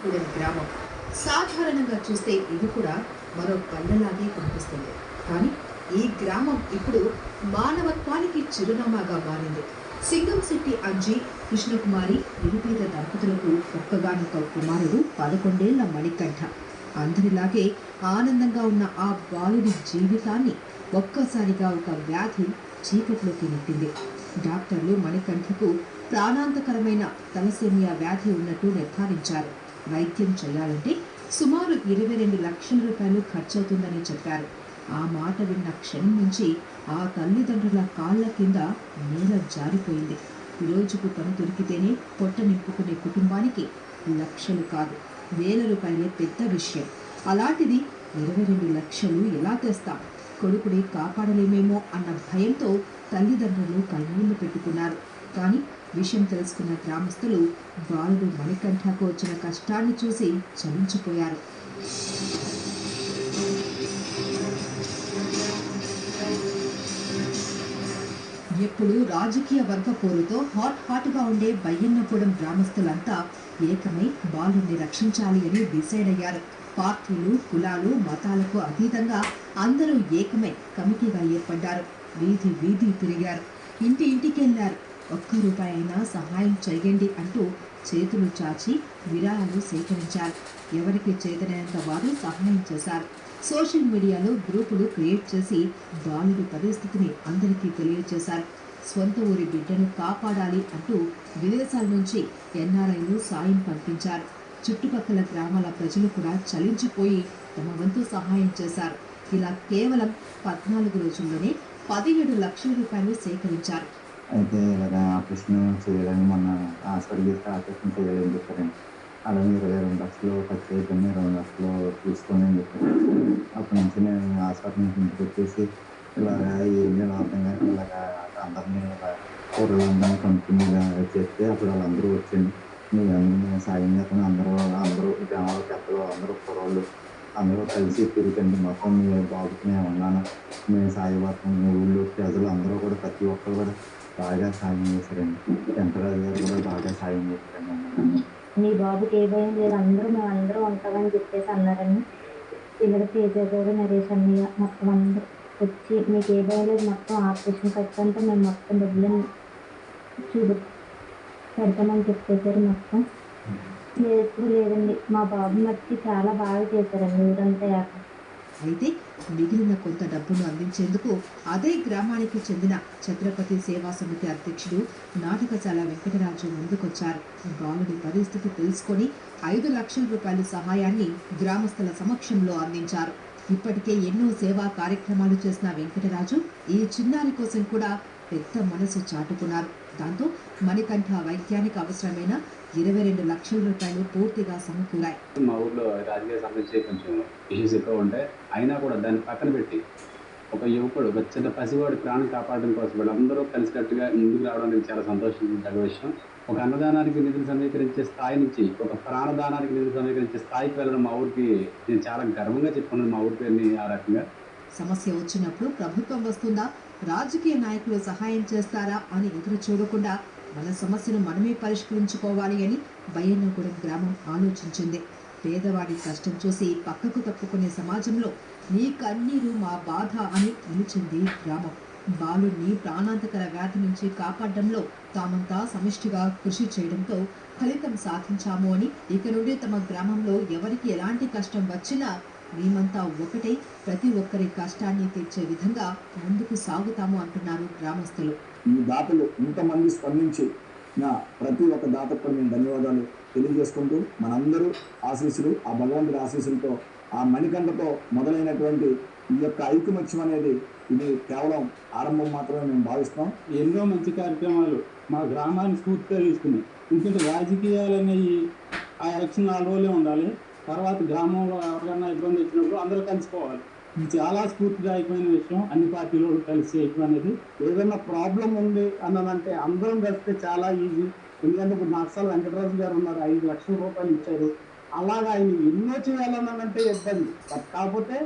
బయ్యన్నగూడెం గ్రామం. సాధారణంగా చూస్తే ఇది కూడా మరో పల్లెలాగే కనిపిస్తుంది. కానీ ఈ గ్రామం ఇప్పుడు మానవత్వానికి చిరునామాగా మారింది. సింగంశెట్టి అంజి, కృష్ణకుమారి నిరుపేద దంపతులకు ఒక్కగానొక్క కుమారుడు 11 ఏళ్ల మణికంఠ. అందరిలాగే ఆనందంగా ఉన్న ఆ బాలుడి జీవితాన్ని ఒక్కసారిగా ఒక వ్యాధి చీకట్లోకి నెట్టింది. డాక్టర్లు మణికంఠకు ప్రాణాంతకరమైన తలసేమియా వ్యాధి ఉన్నట్టు నిర్ధారించారు. వైద్యం చేయాలంటే సుమారు 22 లక్షల రూపాయలు ఖర్చవుతుందని చెప్పారు. ఆ మాట విన్న క్షణం నుంచి ఆ తల్లిదండ్రుల కాళ్ల కింద నేల జారిపోయింది. రోజుకు పని దొరికితేనే పొట్ట నింపుకునే కుటుంబానికి లక్షలు కాదు, వేల రూపాయలే పెద్ద విషయం. అలాంటిది 22 లక్షలు ఎలా తెస్తాం? కొడుకుని కాపాడలేమేమో అన్న భయంతో తల్లిదండ్రులు కన్నీళ్లు పెట్టుకున్నారు. కానీ విషయం తెలుసుకున్న గ్రామస్తులు బాలుడు మణికంఠకు వచ్చిన కష్టాన్ని చూసి చలించిపోయారు. ఎప్పుడు రాజకీయ వర్గ పోరుతో హాట్గా ఉండే బయ్యన్నగూడెం గ్రామస్తులంతా ఏకమై బాలుడిని రక్షించాలి అని డిసైడ్ అయ్యారు. పార్టీలు, కులాలు, మతాలకు అతీతంగా అందరూ ఏకమై కమిటీగా ఏర్పడ్డారు. వీధి వీధి తిరిగారు, ఇంటికి వెళ్ళారు. ఒక్క రూపాయి అయినా సహాయం చేయండి అంటూ చేతులు చాచి విరాళాలు సేకరించారు. ఎవరికి చేతనైనంత వారు సహాయం చేశారు. సోషల్ మీడియాలో గ్రూపులు క్రియేట్ చేసి బాలుడి పరిస్థితిని అందరికీ తెలియజేశారు. స్వంత ఊరి బిడ్డను కాపాడాలి అంటూ విదేశాల నుంచి ఎన్ఆర్ఐలు సాయం పంపించారు. చుట్టుపక్కల గ్రామాల ప్రజలు కూడా చలించిపోయి తమ వంతు సహాయం చేశారు. ఇలా కేవలం 14 రోజుల్లోనే 17 లక్షల రూపాయలు సేకరించారు. అయితే ఇలాగ ఆపరేషన్ చేయాలని మొన్న హాస్పిటల్ చేస్తే ఆపరేషన్ చేయాలని చెప్పారండి. అలాగే 22 లక్షలు ఖర్చు అయిపోయింది, 2 లక్షలు తీసుకోండి అని చెప్పారు. అప్పటి నుంచి నేను హాస్పిటల్ నుంచి ఇంటికి వచ్చేసి ఇలాగ ఏం అర్థం కాక ఇలాగ అందరినీ ఇలా కూరలందరినీ కనుక్కుని ఇలా చేస్తే అప్పుడు వాళ్ళందరూ వచ్చండి, మీరు అందరూ సాయం చేస్తాను, అందరూ గ్రామాల పెద్దలు అందరూ కుర్రోళ్ళు అందరూ కలిసి తిరుగుతండి, మొత్తం మీ బాబుకి నేను ఉన్నాను, మేము సాయపడతాం. మీ ఊళ్ళో ప్రజలు అందరూ కూడా ప్రతి ఒక్కరు కూడా బాగా సాయం చేశారండి. వెంకటరాజు గారు కూడా బాగా సాయం చేశారండి. మీ బాబుకి ఏ భయం లేదు, మేమందరూ ఉంటామని చెప్పేసి అన్నారండి. ఇక్కడ తేజ గారు, నరేష్ అన్నయ్య మొత్తం అందరూ వచ్చి మీకు ఏ భయం లేదు, మొత్తం ఆపరేషన్ ఖర్చు అంటే మేము మొత్తం డబ్బులను పెడతామని చెప్పేశారు. మొత్తం ఎప్పుడు లేదండి, మా బాబు మట్టి చాలా బాగా చేశారండి ఊరంతా యాక. అయితే మిగిలిన కొంత డబ్బును అందించేందుకు అదే గ్రామానికి చెందిన ఛత్రపతి సేవా సమితి అధ్యక్షుడు నాటకశాల వెంకటరాజు ముందుకొచ్చారు. బాలుడి పరిస్థితి తెలుసుకొని 5 లక్షల రూపాయల సహాయాన్ని గ్రామస్తుల సమక్షంలో అందించారు. ఇప్పటికే ఎన్నో సేవా కార్యక్రమాలు చేసిన వెంకటరాజు ఈ చిన్నారి కోసం కూడా పెద్ద మనసు చాటుకున్నారు. దాంతో మణికంఠ వైద్యానికి అవసరమైన 22 లక్షల రూపాయలు పూర్తిగా సమకూరాయి. మా ఊర్లో రాజకీయ సంబంధించి కొంచెం ఇష్యూస్ ఎక్కువ ఉంటాయి, అయినా కూడా దాన్ని పక్కన పెట్టి ఒక యువకుడు, ఒక చిన్న పసివాడి ప్రాణం కాపాడడం కోసం వీళ్ళందరూ కలిసికట్టుగా ముందుకు రావడం అనేది చాలా సంతోషించదగ్గ విషయం. ఒక అన్నదానానికి నిధులు సమీకరించే స్థాయి నుంచి ఒక ప్రాణదానానికి నిధులు సమీకరించే స్థాయికి వెళ్ళడం మా ఊరికి నేను చాలా గర్వంగా చెప్పుకున్నాను, మా ఊరి పేరుని ఆ రకంగా. సమస్య వచ్చినప్పుడు ప్రభుత్వం వస్తుందా, రాజకీయ నాయకులు సహాయం చేస్తారా అని ఎదురు చూడకుండా మన సమస్యను మనమే పరిష్కరించుకోవాలి అని బయ్యన్నగూడెం గ్రామం ఆలోచించింది. పేదవాడి కష్టం చూసి పక్కకు తప్పుకునే సమాజంలో నీ కన్నీరు మా బాధ అని నిలిచింది గ్రామం. బాలుడిని ప్రాణాంతకర వ్యాధి నుంచి కాపాడడంలో తామంతా సమిష్టిగా కృషి చేయడంతో ఫలితం సాధించాము అని, ఇక నుండి తమ గ్రామంలో ఎవరికి ఎలాంటి కష్టం వచ్చినా మేమంతా ఒకటే, ప్రతి ఒక్కరి కష్టాన్ని తీర్చే విధంగా ముందుకు సాగుతాము అంటున్నారు గ్రామస్తులు. ఈ దాతలు ఇంతమంది స్పందించి నా ప్రతి ఒక్క దాతకు కూడా నేను ధన్యవాదాలు తెలియజేసుకుంటూ, మనందరూ ఆశీస్సులు, ఆ భగవంతుడి ఆశీస్సులతో, ఆ మణికంఠతో మొదలైనటువంటి ఈ యొక్క ఐకమత్యం అనేది ఇది కేవలం ఆరంభం మాత్రమే మేము భావిస్తాం. ఎన్నో మంచి కార్యక్రమాలు మా గ్రామాన్ని స్ఫూర్తిగా తీసుకున్నాయి. ఎందుకంటే రాజకీయాలు అనేవి ఆ ఎలక్షన్ 4 రోజులే ఉండాలి, తర్వాత గ్రామంలో ఎవరికైనా ఇబ్బంది వచ్చినప్పుడు అందరూ కలిసిపోవాలి. ఇది చాలా స్ఫూర్తిదాయకమైన విషయం. అన్ని పార్టీలు కలిసి చేయడం అనేది, ఏదైనా ప్రాబ్లం ఉంది అన్నదంటే అందరం కలిస్తే చాలా ఈజీ. ఎందుకంటే ఇప్పుడు నర్సాల వెంకటరాజు గారు ఉన్నారు, 5 లక్షల రూపాయలు ఇచ్చారు. అలాగా ఆయన ఎన్నో చేయాలన్నానంటే ఇబ్బంది, కాకపోతే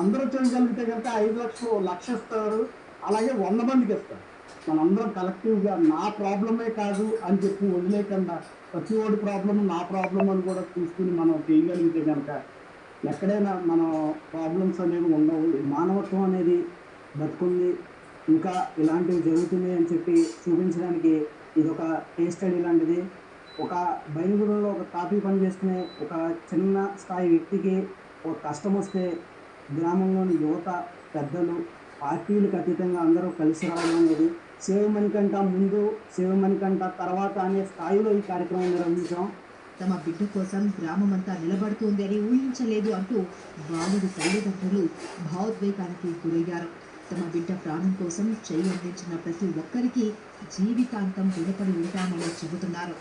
అందరూ చేయగలిగితే కనుక 5 లక్షలు, 1,00,000 ఇస్తారు, అలాగే 100 మందికి ఇస్తారు. మనందరం కలెక్టివ్గా నా ప్రాబ్లమే కాదు అని చెప్పి వదిలేకుండా ప్రతి ఒక్కటి ప్రాబ్లం నా ప్రాబ్లం అని కూడా చూసుకుని మనం చేయగలిగితే కనుక ఎక్కడైనా మన ప్రాబ్లమ్స్ అనేవి ఉండవు. మానవత్వం అనేది బతుకుంది, ఇంకా ఇలాంటివి జరుగుతున్నాయి అని చెప్పి చూపించడానికి ఇది ఒక కేస్ స్టడీ లాంటిది. ఒక బయలుగురులో ఒక తాపీ పని చేసుకునే ఒక చిన్న స్థాయి వ్యక్తికి ఒక కష్టం వస్తే గ్రామంలోని యువత, పెద్దలు, పార్టీలకు అతీతంగా అందరూ కలిసి రావడం అనేది సేవమణికంట ముందు, సేవమణికంట తర్వాత అనే స్థాయిలో ఈ కార్యక్రమం నిర్వహించాం. తమ బిడ్డ కోసం గ్రామమంతా నిలబడుతోంది అని ఊహించలేదు అంటూ బాలుడి తల్లిదండ్రులు భావోద్వేగానికి గురయ్యారు. తమ బిడ్డ ప్రాణం కోసం చేయి అందించిన ప్రతి ఒక్కరికి జీవితాంతం రుణపడి ఉంటామని చెబుతున్నారు.